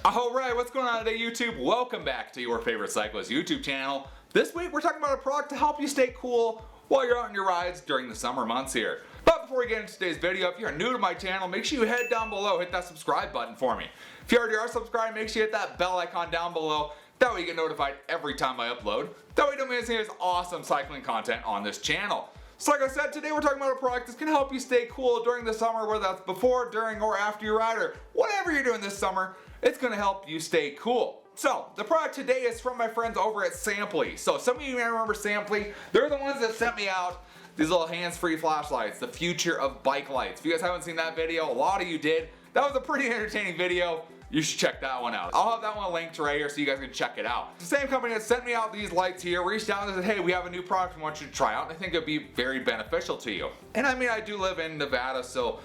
Alright, what's going on today, YouTube? Welcome back to your favorite cyclist YouTube channel. This week we're talking about a product to help you stay cool while you're out on your rides during the summer months here. But before we get into today's video, if you're new to my channel, make sure you head down below, hit that subscribe button for me. If you already are subscribed, make sure you hit that bell icon down below. That way you get notified every time I upload. That way you don't miss any of this awesome cycling content on this channel. So like I said, today we're talking about a product that's going to help you stay cool during the summer, whether that's before, during, or after your ride, or whatever you're doing this summer. It's going to help you stay cool. So, the product today is from my friends over at Samply. So, some of you may remember Samply. They're the ones that sent me out these little hands-free flashlights, the future of bike lights. If you guys haven't seen that video, a lot of you did. That was a pretty entertaining video. You should check that one out. I'll have that one linked right here so you guys can check it out. The same company that sent me out these lights here reached out and said, hey, we have a new product we want you to try out. And I think it'd be very beneficial to you. And I mean, I do live in Nevada, so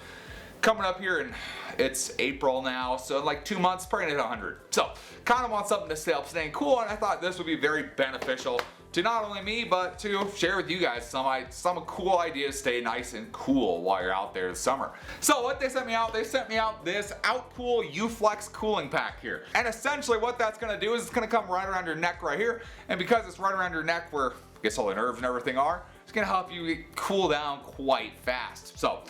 coming up here, and it's April now, so in like 2 months, probably gonna hit 100. So, kind of want something to stay up, staying cool, and I thought this would be very beneficial to not only me, but to share with you guys some cool ideas to stay nice and cool while you're out there this summer. So what they sent me out this Outcool U-Flex cooling pack here. And essentially what that's gonna do is it's gonna come right around your neck right here, and because it's right around your neck where I guess all the nerves and everything are, it's gonna help you cool down quite fast. So,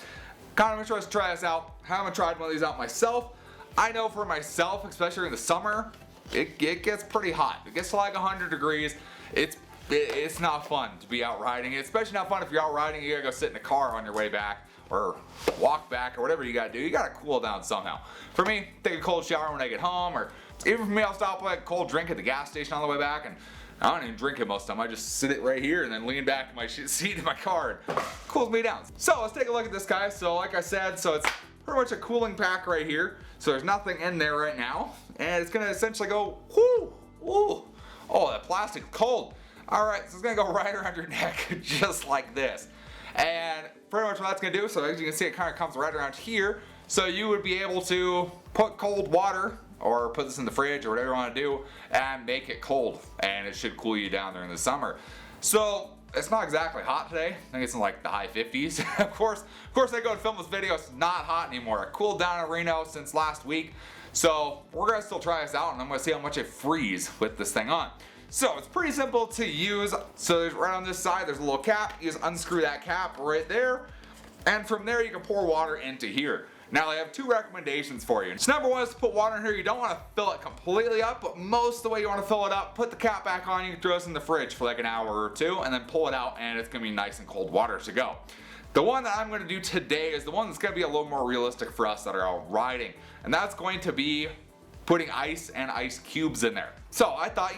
kind of interested to try this out. Haven't tried one of these out myself. I know for myself, especially in the summer, it gets pretty hot. It gets to like 100 degrees. It's not fun to be out riding. It's especially not fun if you're out riding, you gotta go sit in the car on your way back or walk back or whatever you gotta do. You gotta cool down somehow. For me, take a cold shower when I get home, or even for me, I'll stop like a cold drink at the gas station on the way back, and I don't even drink it most of the time. I just sit it right here and then lean back in my seat in my car and cools me down. So let's take a look at this guy. So like I said, so it's pretty much a cooling pack right here. So there's nothing in there right now. And it's gonna essentially go, whoo, whoo. Oh, that plastic's cold. All right, so it's gonna go right around your neck, just like this. And pretty much what that's gonna do, so as you can see, it kind of comes right around here. So you would be able to put cold water, or put this in the fridge, or whatever you want to do, and make it cold, and it should cool you down during the summer. So it's not exactly hot today. I think it's in like the high 50s. of course I go to film this video, it's not hot anymore. I cooled down in Reno since last week, so we're gonna still try this out, and I'm gonna see how much it freezes with this thing on. So it's pretty simple to use. So there's right on this side, there's a little cap. You just unscrew that cap right there, and from there you can pour water into here. Now I have two recommendations for you. So number one is to put water in here. You don't want to fill it completely up, but most of the way you want to fill it up, put the cap back on, you can throw this in the fridge for like an hour or two, and then pull it out, and it's going to be nice and cold water to go. The one that I'm going to do today is the one that's going to be a little more realistic for us that are out riding, and that's going to be putting ice and ice cubes in there. So I thought,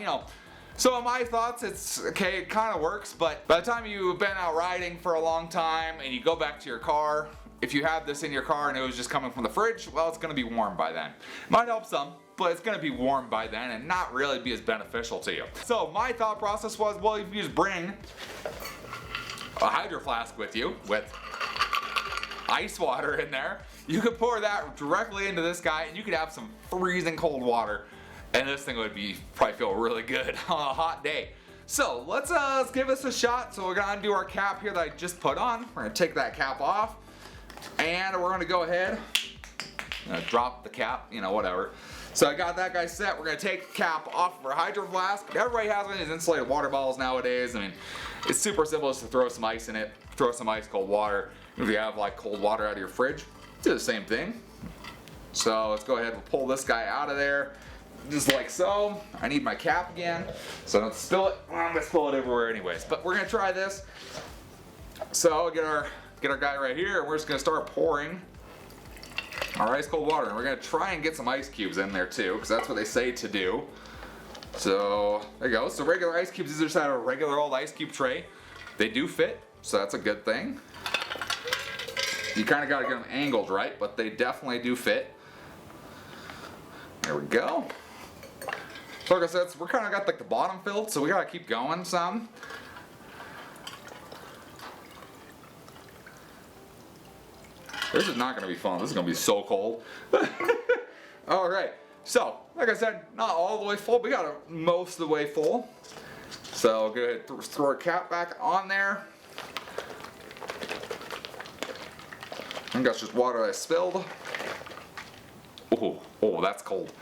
so in my thoughts, it's okay, it kind of works, but by the time you've been out riding for a long time and you go back to your car, if you have this in your car and it was just coming from the fridge, well, it's going to be warm by then. Might help some, but it's going to be warm by then and not really be as beneficial to you. So my thought process was, well, if you just bring a hydro flask with you with ice water in there, you could pour that directly into this guy and you could have some freezing cold water, and this thing would probably feel really good on a hot day. So let's give this a shot. So we're gonna undo our cap here that I just put on. We're gonna take that cap off, and we're gonna go ahead, drop the cap, whatever. So I got that guy set. We're gonna take the cap off of our hydro flask. Everybody has one of these insulated water bottles nowadays. I mean, it's super simple just to throw some ice in it, throw some ice cold water. If you have like cold water out of your fridge, do the same thing. So let's go ahead and pull this guy out of there. Just like so. I need my cap again, so don't spill it. Well, I'm gonna spill it everywhere anyways, but we're gonna try this. So get our guy right here, and we're just gonna start pouring our ice cold water, and we're gonna try and get some ice cubes in there too, because that's what they say to do. So there you go. So regular ice cubes, these are just out of a regular old ice cube tray. They do fit, so that's a good thing. You kind of got to get them angled right, but they definitely do fit. There we go. So like I said, we're kind of got like the bottom filled, so we gotta keep going some. This is not gonna be fun. This is gonna be so cold. All right. So like I said, not all the way full, but we got it most of the way full. So go ahead, throw our cap back on there. I think that's just water I spilled. Oh, that's cold.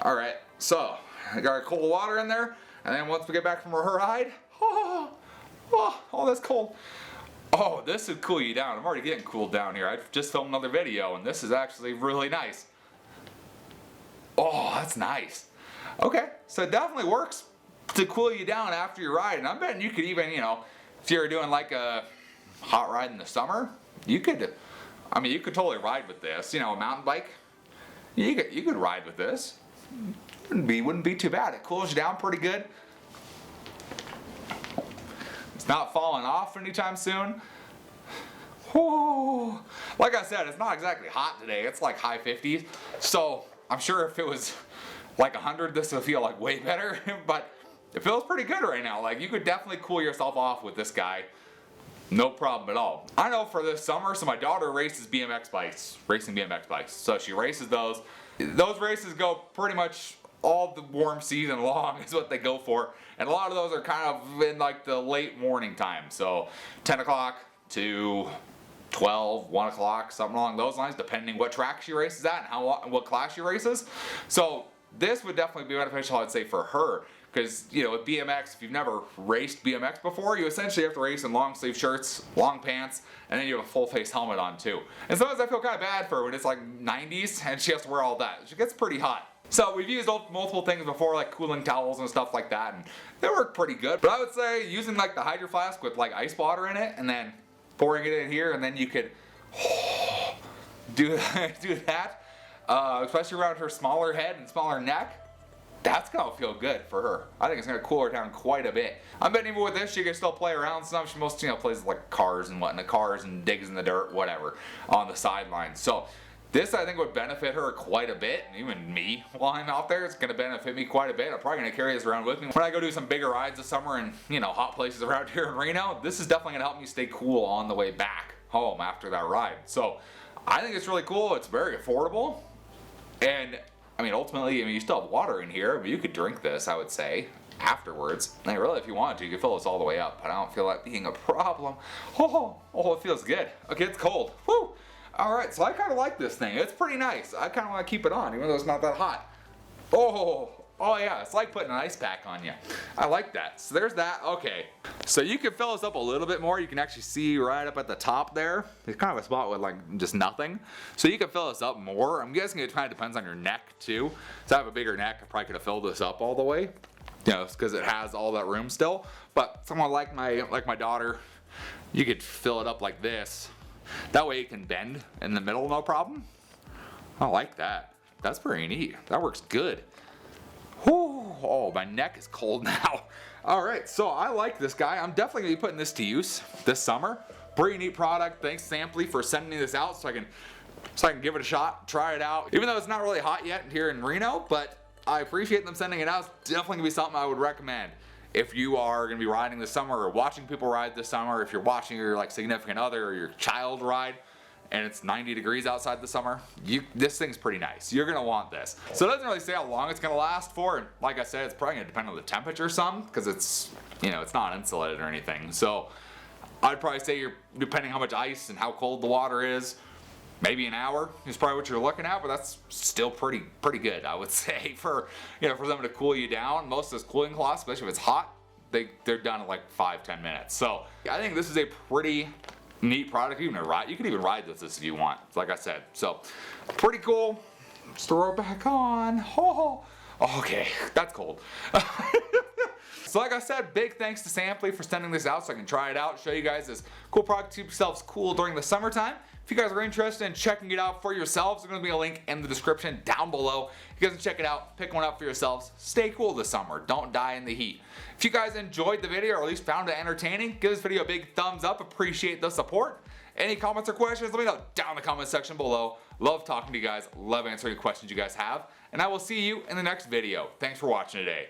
Alright, so I got our cold water in there, and then once we get back from our ride, oh, that's cold. Oh, this would cool you down. I'm already getting cooled down here. I just filmed another video, and this is actually really nice. Oh, that's nice. Okay, so it definitely works to cool you down after your ride, and I'm betting you could even, you know, if you're doing like a hot ride in the summer, you could totally ride with this. You know, a mountain bike, you could ride with this. Wouldn't be too bad. It cools you down pretty good. It's not falling off anytime soon. Oh, like I said, it's not exactly hot today. It's like high 50s. So I'm sure if it was like 100, this would feel like way better. But it feels pretty good right now. Like, you could definitely cool yourself off with this guy. No problem at all. I know for this summer, so my daughter races BMX bikes, racing BMX bikes. So she races those. Those races go pretty much all the warm season long is what they go for. And a lot of those are kind of in like the late morning time. So 10 o'clock to 12, 1 o'clock, something along those lines, depending what track she races at and what class she races. So this would definitely be beneficial, I'd say, for her. Because, you know, with BMX, if you've never raced BMX before, you essentially have to race in long sleeve shirts, long pants, and then you have a full face helmet on too. And sometimes I feel kind of bad for her when it's like 90s and she has to wear all that. She gets pretty hot. So we've used multiple things before, like cooling towels and stuff like that, and they work pretty good. But I would say using like the Hydro Flask with like ice water in it, and then pouring it in here, and then you could do that, especially around her smaller head and smaller neck. That's gonna feel good for her. I think it's gonna cool her down quite a bit. I'm betting even with this, she can still play around some. She mostly, you know, plays like cars and whatnot, cars and digs in the dirt, whatever, on the sidelines. So this, I think, would benefit her quite a bit, and even me while I'm out there, it's gonna benefit me quite a bit. I'm probably gonna carry this around with me when I go do some bigger rides this summer and, you know, hot places around here in Reno. This is definitely gonna help me stay cool on the way back home after that ride. So I think it's really cool. It's very affordable, and I mean, ultimately, you still have water in here, but you could drink this, I would say, afterwards. And really, if you wanted to, you could fill this all the way up. But I don't feel that being a problem. Oh, it feels good. Okay, it's cold. Woo! Alright, so I kind of like this thing. It's pretty nice. I kind of want to keep it on, even though it's not that hot. Oh yeah, it's like putting an ice pack on you. I like that. So there's that. Okay. So you can fill this up a little bit more. You can actually see right up at the top there. It's kind of a spot with like just nothing. So you can fill this up more. I'm guessing it kind of depends on your neck too. So I have a bigger neck. I probably could have filled this up all the way. You know, because it has all that room still. But someone like my daughter, you could fill it up like this. That way it can bend in the middle, no problem. I like that. That's pretty neat. That works good. Whew, oh, my neck is cold now. Alright, so I like this guy. I'm definitely going to be putting this to use this summer. Pretty neat product. Thanks Samply for sending this out so I can give it a shot, try it out. Even though it's not really hot yet here in Reno, but I appreciate them sending it out. It's definitely going to be something I would recommend. If you are going to be riding this summer or watching people ride this summer, if you're watching your like significant other or your child ride, and it's 90 degrees outside this summer, this thing's pretty nice. You're gonna want this. So it doesn't really say how long it's gonna last for, and like I said, it's probably gonna depend on the temperature some, because it's, you know, it's not insulated or anything. So I'd probably say depending how much ice and how cold the water is, maybe an hour is probably what you're looking at, but that's still pretty good, I would say, for, you know, for them to cool you down. Most of those cooling cloths, especially if it's hot, they're done in like 5-10 minutes. So I think this is a pretty neat product. You can even ride this if you want, like I said. So pretty cool. Let's throw it back on. Okay, that's cold. So like I said, big thanks to Samply for sending this out so I can try it out, show you guys this cool product to keep yourselves cool during the summertime. If you guys are interested in checking it out for yourselves, there's going to be a link in the description down below. You guys can check it out, pick one up for yourselves. Stay cool this summer. Don't die in the heat. If you guys enjoyed the video or at least found it entertaining, give this video a big thumbs up. Appreciate the support. Any comments or questions, let me know down in the comment section below. Love talking to you guys. Love answering the questions you guys have. And I will see you in the next video. Thanks for watching today.